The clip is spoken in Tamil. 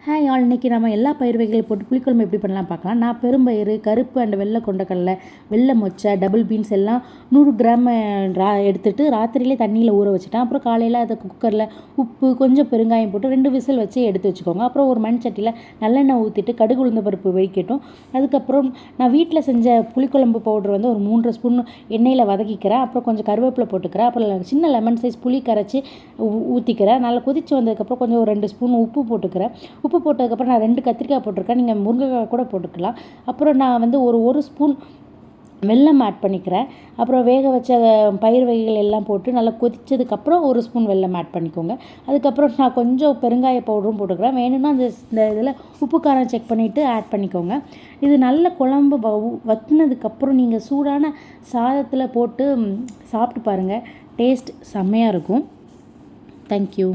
ஹாய் ஆல், இன்றைக்கி நம்ம எல்லா பயிர் வகைகளை போட்டு புளிக்குழம்பு எப்படி பண்ணலாம் பார்க்கலாம். நான் பெரும்பயிறு, கருப்பு அண்ட் வெள்ளை கொண்டக்கடலை, வெள்ளை மொச்சை, டபுள் பீன்ஸ் எல்லாம் 100 கிராம் எடுத்துகிட்டு ராத்திரியிலே தண்ணியில் ஊற வச்சுட்டேன். அப்புறம் காலையில் அதை குக்கரில் உப்பு கொஞ்சம் பெருங்காயம் போட்டு 2 விசில் வச்சு எடுத்து வச்சுக்கோங்க. அப்புறம் ஒரு மண் சட்டியில் நல்லெண்ணெய் ஊற்றிட்டு கடுகு உளுந்த பருப்பு வெடிக்கட்டும். அதுக்கப்புறம் நான் வீட்டில் செஞ்ச புளிக்குழம்பு பவுடர் வந்து ஒரு 3 ஸ்பூன் எண்ணெயில் வதக்கிக்கிறேன். அப்புறம் கொஞ்சம் கருவேப்பிலை போட்டுக்கிறேன். அப்புறம் சின்ன லெமன் சைஸ் புளி கரைச்சி ஊற்றிக்கிறேன். நல்லா கொதித்து வந்ததுக்கப்புறம் கொஞ்சம் ஒரு 2 ஸ்பூன் உப்பு போட்டுக்கிறேன். உப்பு போட்டதுக்கப்புறம் நான் 2 கத்திரிக்காய் போட்டிருக்கேன். நீங்கள் முருங்கைக்காய் கூட போட்டுக்கலாம். அப்புறம் நான் வந்து ஒரு ஸ்பூன் வெல்லம் ஆட் பண்ணிக்கிறேன். அப்புறம் வேக வச்ச பயிர் வகைகள் எல்லாம் போட்டு நல்லா கொதித்ததுக்கப்புறம் 1 ஸ்பூன் வெல்லம் ஆட் பண்ணிக்கோங்க. அதுக்கப்புறம் நான் கொஞ்சம் பெருங்காய பவுடரும் போட்டுக்கிறேன். வேணும்னா இந்த இதில் உப்பு காரம் செக் பண்ணிவிட்டு ஆட் பண்ணிக்கோங்க. இது நல்ல குழம்பு வற்றினதுக்கப்புறம் நீங்கள் சூடான சாதத்தில் போட்டு சாப்பிட்டு பாருங்கள். டேஸ்ட் செம்மையாக இருக்கும். தேங்க்யூ.